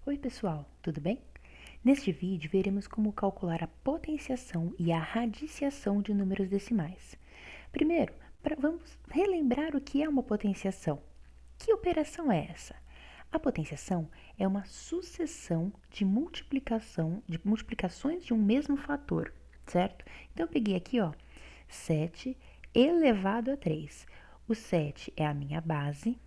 Oi pessoal, tudo bem? Neste vídeo veremos como calcular a potenciação e a radiciação de números decimais. Primeiro, vamos relembrar o que é uma potenciação. Que operação é essa? A potenciação é uma sucessão de multiplicações de um mesmo fator, certo? Então eu peguei aqui, 7 elevado a 3. O 7 é a minha base,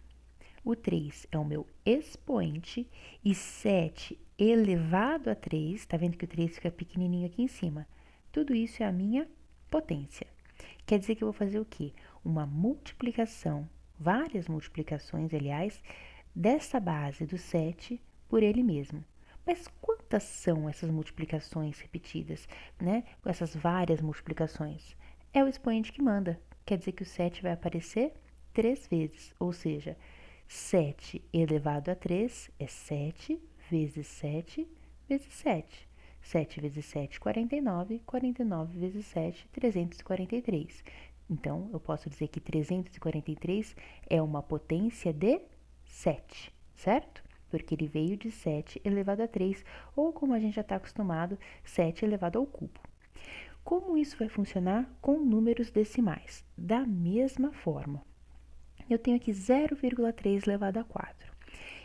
o 3 é o meu expoente e 7 elevado a 3, tá vendo que o 3 fica pequenininho aqui em cima? Tudo isso é a minha potência. Quer dizer que eu vou fazer o quê? Uma multiplicação, várias multiplicações, aliás, dessa base do 7 por ele mesmo. Mas quantas são essas multiplicações repetidas, né? Essas várias multiplicações? É o expoente que manda. Quer dizer que o 7 vai aparecer 3 vezes, ou seja, 7 elevado a 3 é 7 vezes 7 vezes 7. 7 vezes 7, 49. 49 vezes 7, 343. Então, eu posso dizer que 343 é uma potência de 7, certo? Porque ele veio de 7 elevado a 3, ou como a gente já está acostumado, 7 elevado ao cubo. Como isso vai funcionar com números decimais? Da mesma forma. Eu tenho aqui 0,3 elevado a 4.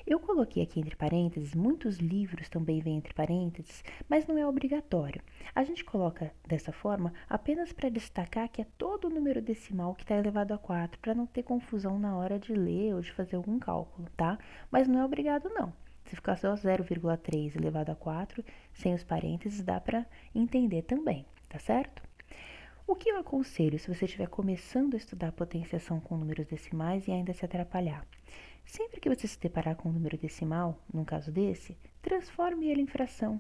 Eu coloquei aqui entre parênteses, muitos livros também vêm entre parênteses, mas não é obrigatório. A gente coloca dessa forma apenas para destacar que é todo o número decimal que está elevado a 4, para não ter confusão na hora de ler ou de fazer algum cálculo, tá? Mas não é obrigado não. Se ficar só 0,3 elevado a 4, sem os parênteses, dá para entender também, tá certo? O que eu aconselho se você estiver começando a estudar potenciação com números decimais e ainda se atrapalhar? Sempre que você se deparar com um número decimal, num caso desse, transforme ele em fração.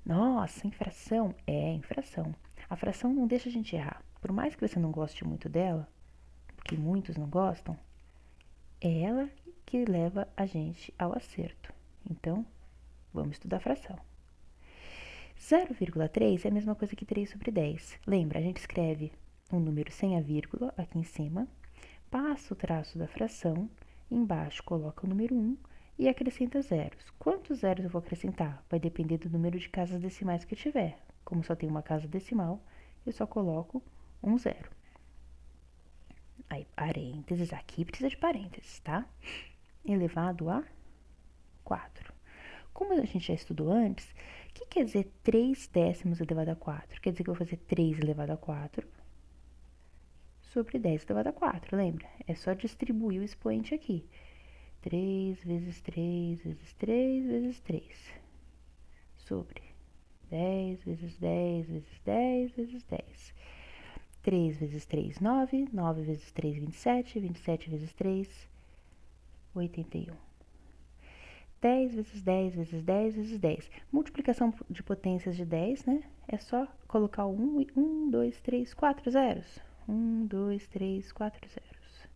Nossa, em fração? É, em fração. A fração não deixa a gente errar. Por mais que você não goste muito dela, porque muitos não gostam, é ela que leva a gente ao acerto. Então, vamos estudar fração. 0,3 é a mesma coisa que 3 sobre 10. Lembra, a gente escreve um número sem a vírgula aqui em cima, passa o traço da fração, embaixo coloca o número 1 e acrescenta zeros. Quantos zeros eu vou acrescentar? Vai depender do número de casas decimais que eu tiver. Como só tem uma casa decimal, eu só coloco um zero. Aí, parênteses, aqui precisa de parênteses, tá? Elevado a 4. Como a gente já estudou antes, o que quer dizer 3 décimos elevado a 4? Quer dizer que eu vou fazer 3 elevado a 4 sobre 10 elevado a 4, lembra? É só distribuir o expoente aqui. 3 vezes 3 vezes 3 vezes 3 sobre 10 vezes 10 vezes 10 vezes 10. 3 vezes 3, 9. 9 vezes 3, 27. 27 vezes 3, 81. 10 vezes 10 vezes 10 vezes 10. Multiplicação de potências de 10, né? É só colocar o 1 e 1, 2, 3, 4 zeros. 1, 2, 3, 4 zeros.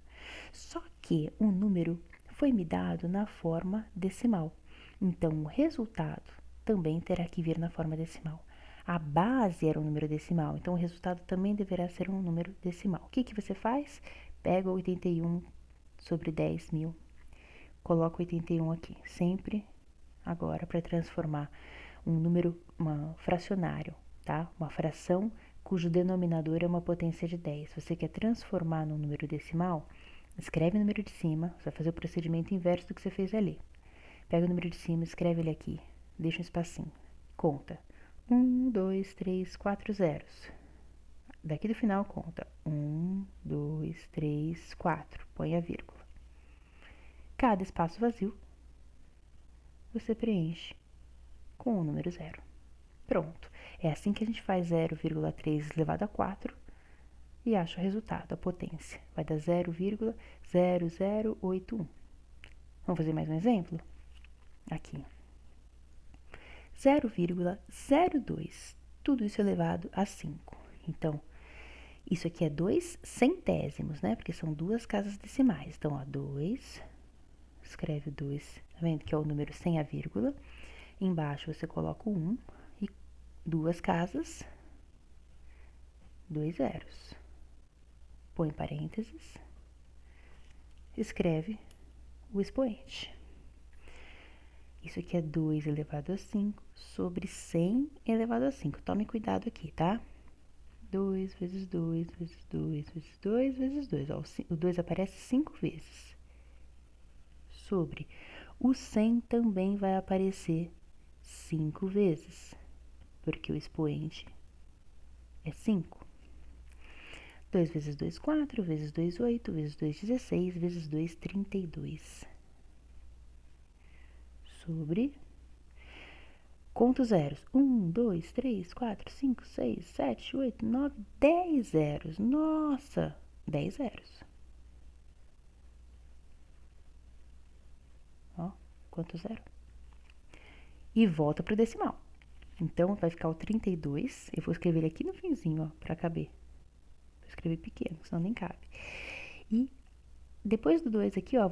Só que o número foi me dado na forma decimal. Então, o resultado também terá que vir na forma decimal. A base era um número decimal, então o resultado também deverá ser um número decimal. O que, que você faz? Pega 81 sobre 10 mil, coloca 81 aqui, sempre agora para transformar um número, fracionário, tá? Uma fração cujo denominador é uma potência de 10. Você quer transformar num número decimal? Escreve o número de cima, você vai fazer o procedimento inverso do que você fez ali. Pega o número de cima, escreve ele aqui, deixa um espacinho, conta. 1, 2, 3, 4 zeros. Daqui do final conta 1, 2, 3, 4, põe a vírgula. Cada espaço vazio você preenche com o número zero. Pronto. É assim que a gente faz 0,3 elevado a 4 e acha o resultado, a potência. Vai dar 0,0081. Vamos fazer mais um exemplo? Aqui. 0,02. Tudo isso elevado a 5. Então, isso aqui é 2 centésimos, né? Porque são duas casas decimais. Então, 2, escreve 2, tá vendo que é o número sem a vírgula. Embaixo você coloca o 1 e duas casas, 2 zeros. Põe parênteses, escreve o expoente. Isso aqui é 2 elevado a 5 sobre 100 elevado a 5. Tome cuidado aqui, tá? 2 vezes 2 vezes 2 vezes 2 vezes 2. Ó, o 2 aparece 5 vezes. Sobre o 100 também vai aparecer 5 vezes, porque o expoente é 5. 2 vezes 2, 4, vezes 2, 8, vezes 2, 16, vezes 2, 32. Sobre... Conto zeros. 1, 2, 3, 4, 5, 6, 7, 8, 9, 10 zeros. Nossa! 10 zeros. Ó, quanto zero? E volta pro decimal. Então, vai ficar o 32. Eu vou escrever ele aqui no finzinho, ó, pra caber. Vou escrever pequeno, senão nem cabe. E depois do 2 aqui, ó,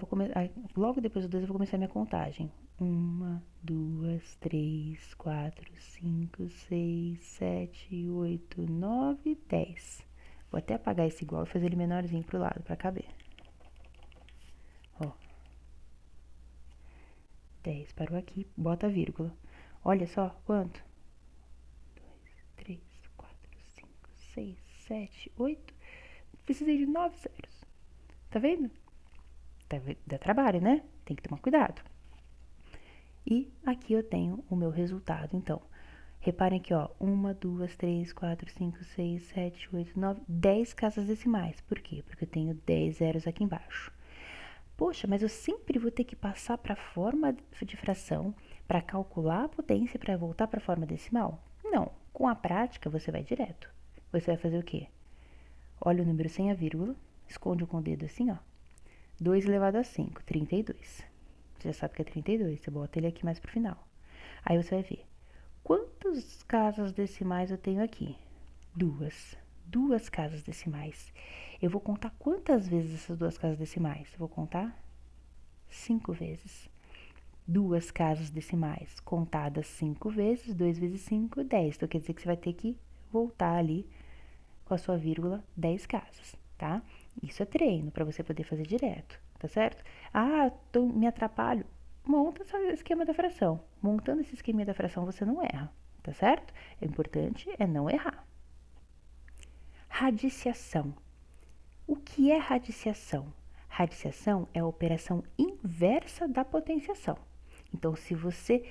logo depois do 2 eu vou começar a minha contagem. 1, 2, 3, 4, 5, 6, 7, 8, 9, 10. Vou até apagar esse igual e fazer ele menorzinho pro lado, pra caber. Ó. 10 parou aqui, bota a vírgula. Olha só, quanto? 2, 3, 4, 5, 6, 7, 8. Precisei de 9 zeros. Tá vendo? Dá trabalho, né? Tem que tomar cuidado. E aqui eu tenho o meu resultado, então. Reparem aqui, ó, 1, 2, 3, 4, 5, 6, 7, 8, 9, 10 casas decimais. Por quê? Porque eu tenho 10 zeros aqui embaixo. Poxa, mas eu sempre vou ter que passar para a forma de fração para calcular a potência para voltar para a forma decimal? Não, com a prática você vai direto. Você vai fazer o quê? Olha o número sem a vírgula, esconde com o dedo assim, ó. 2 elevado a 5, 32. Você já sabe que é 32, você bota ele aqui mais pro final. Aí você vai ver, quantas casas decimais eu tenho aqui? 2. 2 casas decimais. Eu vou contar quantas vezes essas 2 casas decimais? Eu vou contar 5 vezes. 2 casas decimais contadas 5 vezes, 2 vezes 5, 10. Então, quer dizer que você vai ter que voltar ali com a sua vírgula 10 casas, tá? Isso é treino para você poder fazer direto, tá certo? Ah, me atrapalho. Monta esse esquema da fração. Montando esse esquema da fração, você não erra, tá certo? O importante é não errar. Radiciação. O que é radiciação? Radiciação é a operação inversa da potenciação. Então, se você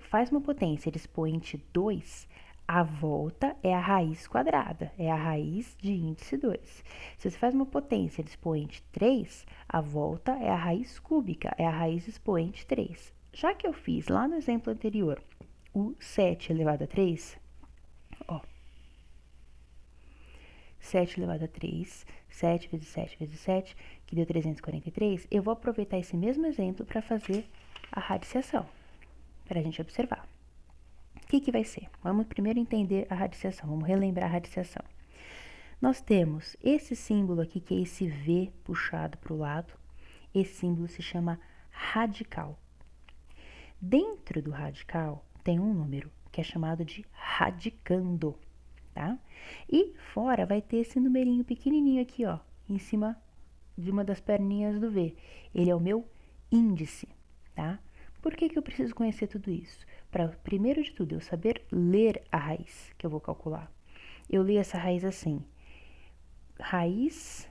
faz uma potência de expoente 2, a volta é a raiz quadrada, é a raiz de índice 2. Se você faz uma potência de expoente 3, a volta é a raiz cúbica, é a raiz de expoente 3. Já que eu fiz lá no exemplo anterior o 7 elevado a 3, ó, 7 elevado a 3, 7 vezes 7 vezes 7, que deu 343, eu vou aproveitar esse mesmo exemplo para fazer a radiciação, para a gente observar. O que vai ser? Vamos primeiro entender a radiciação, vamos relembrar a radiciação. Nós temos esse símbolo aqui, que é esse V puxado para o lado, esse símbolo se chama radical. Dentro do radical tem um número que é chamado de radicando, tá? E fora vai ter esse numerinho pequenininho aqui, ó, em cima de uma das perninhas do V. Ele é o meu índice, tá? Por que eu preciso conhecer tudo isso? Para, primeiro de tudo, eu saber ler a raiz que eu vou calcular. Eu leio essa raiz assim, raiz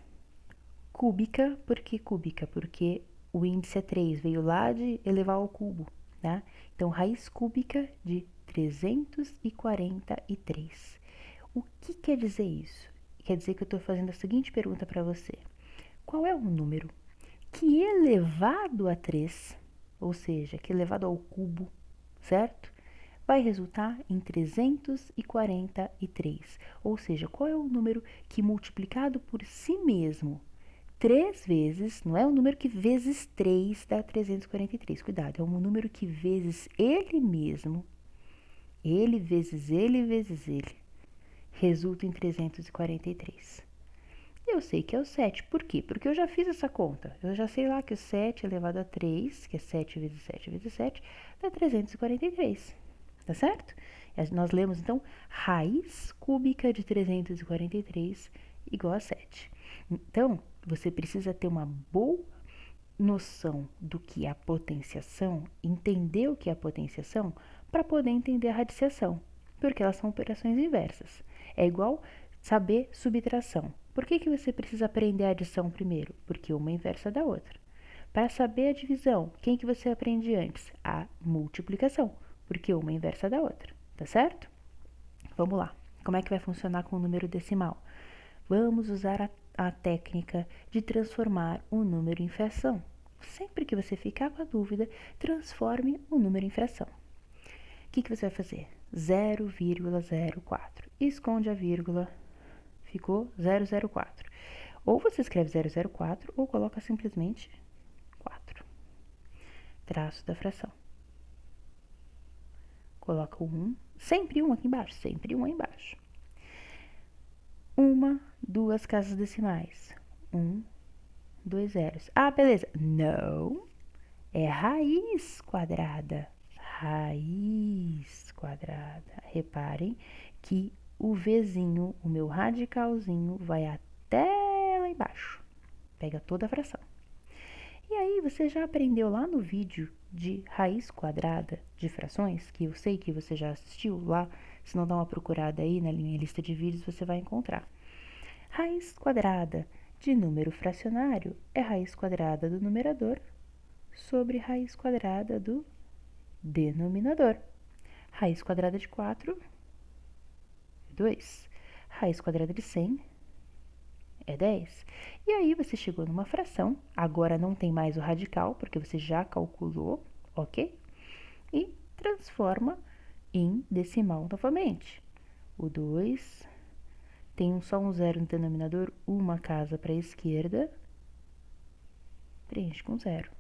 cúbica. Por que cúbica? Porque o índice é 3, veio lá de elevar ao cubo, tá? Então, raiz cúbica de 343. O que quer dizer isso? Quer dizer que eu estou fazendo a seguinte pergunta para você. Qual é o número que elevado a 3, ou seja, que elevado ao cubo, certo? Vai resultar em 343. Ou seja, qual é o número que multiplicado por si mesmo 3 vezes, não é um número que vezes 3 dá 343, cuidado, é um número que vezes ele mesmo, ele vezes ele, resulta em 343. Eu sei que é o 7, por quê? Porque eu já fiz essa conta, eu já sei lá que o 7 elevado a 3, que é 7 vezes 7 vezes 7, dá 343, tá certo? Nós lemos, então, raiz cúbica de 343 igual a 7. Então, você precisa ter uma boa noção do que é a potenciação, entender o que é a potenciação, para poder entender a radiciação, porque elas são operações inversas. É igual saber subtração. Por que você precisa aprender a adição primeiro? Porque uma é inversa da outra. Para saber a divisão, quem que você aprende antes? A multiplicação, porque uma é inversa da outra, tá certo? Vamos lá. Como é que vai funcionar com o número decimal? Vamos usar a técnica de transformar um número em fração. Sempre que você ficar com a dúvida, transforme o número em fração. O que você vai fazer? 0,04. Esconde a vírgula, ficou 004. Ou você escreve 004 ou coloca simplesmente 4. Traço da fração. Coloca o 1, sempre 1 aqui embaixo, sempre 1 aí embaixo. Uma, duas casas decimais. 1, 2 zeros. Ah, beleza. Não, é raiz quadrada. Raiz quadrada. Reparem que o Vzinho, o meu radicalzinho, vai até lá embaixo. Pega toda a fração. E aí, você já aprendeu lá no vídeo de raiz quadrada de frações, que eu sei que você já assistiu lá, se não dá uma procurada aí na minha lista de vídeos, você vai encontrar. Raiz quadrada de número fracionário é raiz quadrada do numerador sobre raiz quadrada do denominador. Raiz quadrada de 4 é 2. Raiz quadrada de 100 é 10. E aí você chegou numa fração, agora não tem mais o radical, porque você já calculou, ok? E transforma em decimal novamente. O 2 tem só um zero no denominador, uma casa para a esquerda, preenche com zero,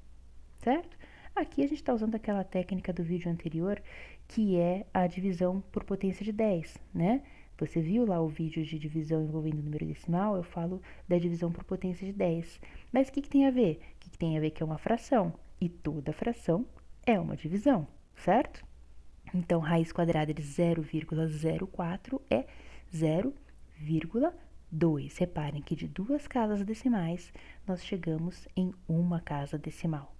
certo? Aqui a gente está usando aquela técnica do vídeo anterior, que é a divisão por potência de 10, né? Você viu lá o vídeo de divisão envolvendo número decimal, eu falo da divisão por potência de 10. Mas o que tem a ver? O que tem a ver que é uma fração, e toda fração é uma divisão, certo? Então, raiz quadrada de 0,04 é 0,2. Reparem que de duas casas decimais, nós chegamos em uma casa decimal,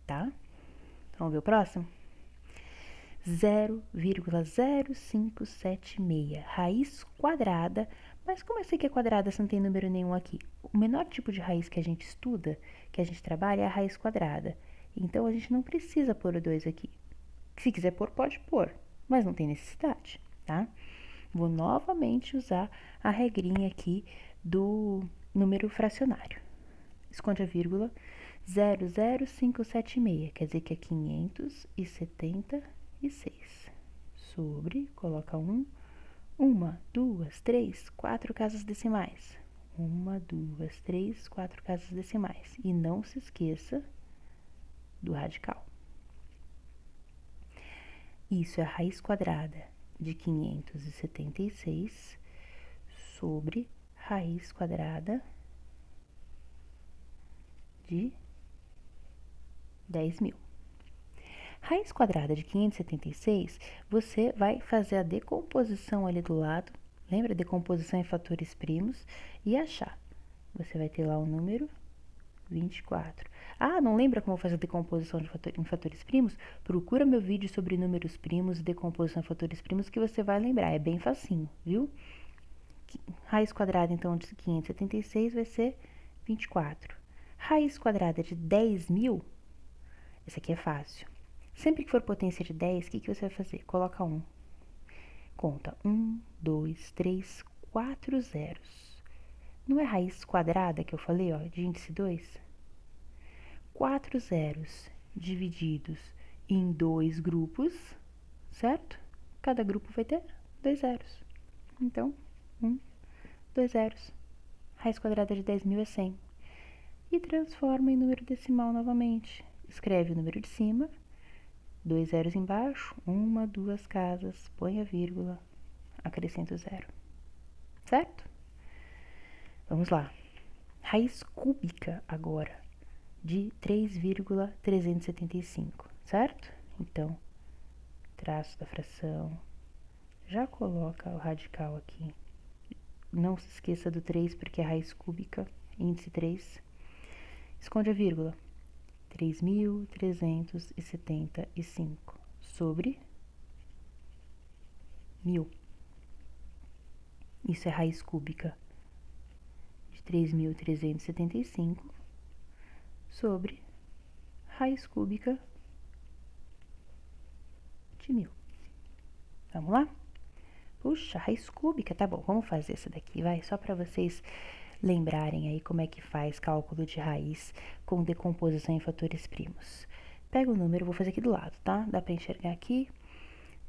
tá? Vamos ver o próximo? 0,0576, raiz quadrada. Mas como eu sei que é quadrada se não tem número nenhum aqui? O menor tipo de raiz que a gente estuda, que a gente trabalha, é a raiz quadrada. Então, a gente não precisa pôr o 2 aqui. Se quiser pôr, pode pôr, mas não tem necessidade, tá? Vou novamente usar a regrinha aqui do número fracionário. Esconde a vírgula, 00576, quer dizer que é 576. Sobre, coloca 1, uma, duas, três, 4 casas decimais. Uma, duas, três, 4 casas decimais. E não se esqueça do radical. Isso é a raiz quadrada de 576 sobre raiz quadrada de 10.000. Raiz quadrada de 576, você vai fazer a decomposição ali do lado, lembra? Decomposição em fatores primos, e achar. Você vai ter lá o número 24. Ah, não lembra como fazer a decomposição em fatores primos? Procura meu vídeo sobre números primos e decomposição em fatores primos que você vai lembrar. É bem facinho, viu? Raiz quadrada, então, de 576 vai ser 24. Raiz quadrada de 10.000, essa aqui é fácil. Sempre que for potência de 10, o que você vai fazer? Coloca 1. Conta 1, 2, 3, 4 zeros. Não é raiz quadrada que eu falei, ó, de índice 2? 4 zeros divididos em 2 grupos, certo? Cada grupo vai ter 2 zeros. Então, 1, 2 zeros. Raiz quadrada de 10.000 é 100. E transforma em número decimal novamente. Escreve o número de cima, 2 zeros embaixo, uma, duas casas, põe a vírgula, acrescenta o zero. Certo? Vamos lá. Raiz cúbica agora de 3,375, certo? Então, traço da fração, já coloca o radical aqui. Não se esqueça do 3, porque é raiz cúbica, índice 3. Esconde a vírgula. 3.375 sobre 1.000. Isso é raiz cúbica de 3.375 sobre raiz cúbica de 1.000. Vamos lá? Puxa, raiz cúbica, tá bom, vamos fazer essa daqui, vai, só para vocês lembrarem aí como é que faz cálculo de raiz com decomposição em fatores primos. Pega o número, vou fazer aqui do lado, tá? Dá para enxergar aqui,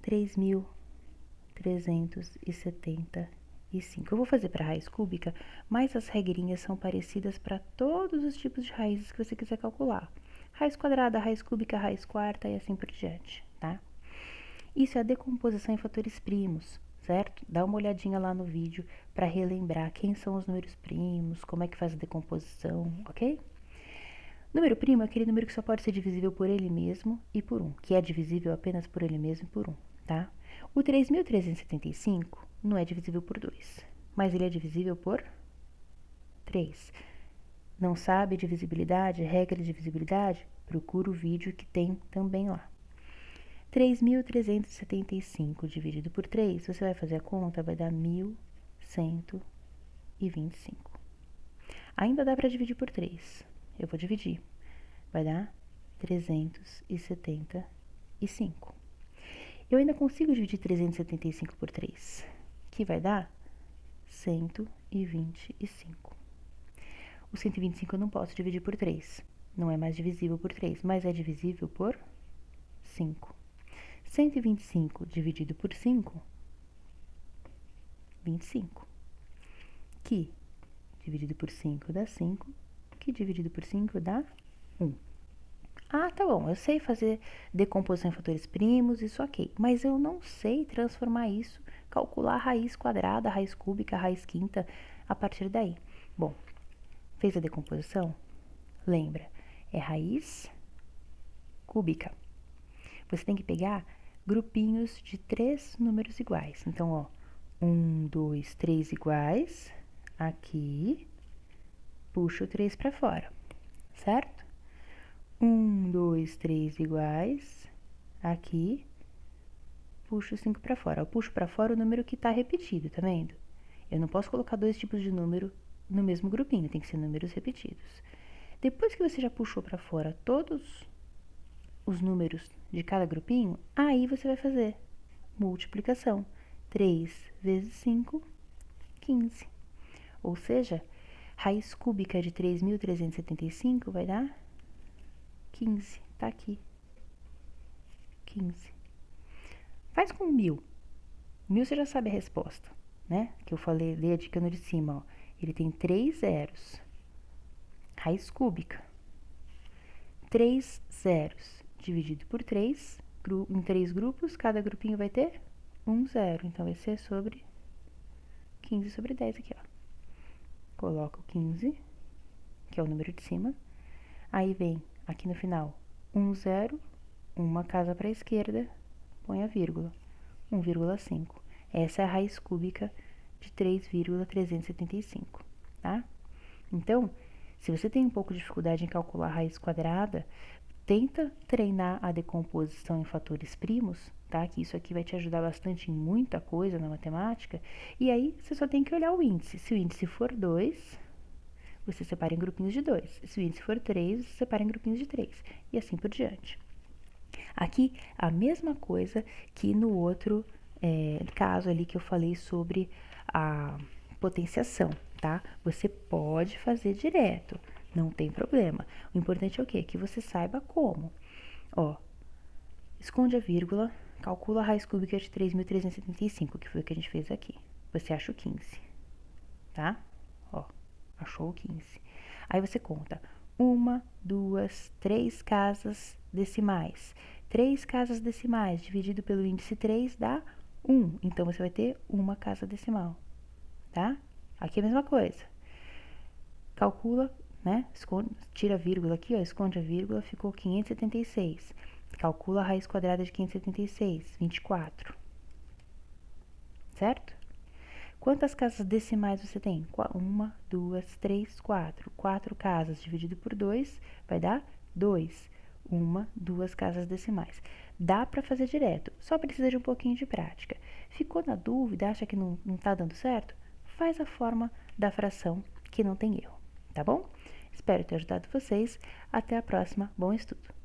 3.375. Eu vou fazer para raiz cúbica, mas as regrinhas são parecidas para todos os tipos de raízes que você quiser calcular. Raiz quadrada, raiz cúbica, raiz quarta e assim por diante, tá? Isso é a decomposição em fatores primos, certo? Dá uma olhadinha lá no vídeo para relembrar quem são os números primos, como é que faz a decomposição, ok? Número primo é aquele número que só pode ser divisível por ele mesmo e por 1, que é divisível apenas por ele mesmo e por 1, tá? O 3.375 não é divisível por 2, mas ele é divisível por 3. Não sabe divisibilidade, regra de divisibilidade? Procura o vídeo que tem também lá. 3.375 dividido por 3, você vai fazer a conta, vai dar 1.125. Ainda dá para dividir por 3. Eu vou dividir. Vai dar 375. Eu ainda consigo dividir 375 por 3, que vai dar 125. O 125 eu não posso dividir por 3. Não é mais divisível por 3, mas é divisível por 5. 125 dividido por 5, 25. Que dividido por 5 dá 5, que dividido por 5 dá 1. Ah, tá bom, eu sei fazer decomposição em fatores primos, isso ok, mas eu não sei transformar isso, calcular a raiz quadrada, a raiz cúbica, a raiz quinta, a partir daí. Bom, fez a decomposição? Lembra, é raiz cúbica. Você tem que pegar grupinhos de 3 números iguais. Então, ó, 1, 2, 3 iguais, aqui, puxa o 3 para fora, certo? 1, 2, 3 iguais, aqui, puxo o 5 para fora. Eu puxo para fora o número que está repetido, tá vendo? Eu não posso colocar dois tipos de número no mesmo grupinho, tem que ser números repetidos. Depois que você já puxou para fora todos os números de cada grupinho, aí você vai fazer multiplicação. 3 vezes 5, 15. Ou seja, raiz cúbica de 3.375 vai dar 15, tá aqui, 15. Faz com 1.000. 1.000 você já sabe a resposta, né? Que eu falei, lê a dica no de cima, ó. Ele tem 3 zeros. Raiz cúbica. 3 zeros dividido por 3, em 3 grupos, cada grupinho vai ter 1 zero. Então, vai ser sobre 15 sobre 10 aqui, ó. Coloca o 15, que é o número de cima. Aí vem aqui no final 1 zero, uma casa para a esquerda, põe a vírgula, 1,5. Essa é a raiz cúbica de 3,375, tá? Então, se você tem um pouco de dificuldade em calcular a raiz quadrada, tenta treinar a decomposição em fatores primos, tá? Que isso aqui vai te ajudar bastante em muita coisa na matemática. E aí, você só tem que olhar o índice. Se o índice for 2, você separa em grupinhos de 2. Se o índice for 3, você separa em grupinhos de 3. E assim por diante. Aqui, a mesma coisa que no outro caso ali que eu falei sobre a potenciação, tá? Você pode fazer direto, não tem problema. O importante é o quê? Que você saiba como. Ó, esconde a vírgula, calcula a raiz cúbica de 3.375, que foi o que a gente fez aqui. Você acha o 15, tá? Ó, achou o 15. Aí você conta 1, 2, 3 casas decimais. 3 casas decimais dividido pelo índice 3 dá 1. Então, você vai ter uma casa decimal, tá? Aqui é a mesma coisa. Calcula, né? Tira a vírgula aqui, ó, esconde a vírgula, ficou 576. Calcula a raiz quadrada de 576, 24. Certo? Quantas casas decimais você tem? 1, 2, 3, 4. 4 casas dividido por 2 vai dar 2, uma, duas casas decimais. Dá para fazer direto, só precisa de um pouquinho de prática. Ficou na dúvida, acha que não está dando certo? Faz a forma da fração que não tem erro, tá bom? Espero ter ajudado vocês. Até a próxima. Bom estudo!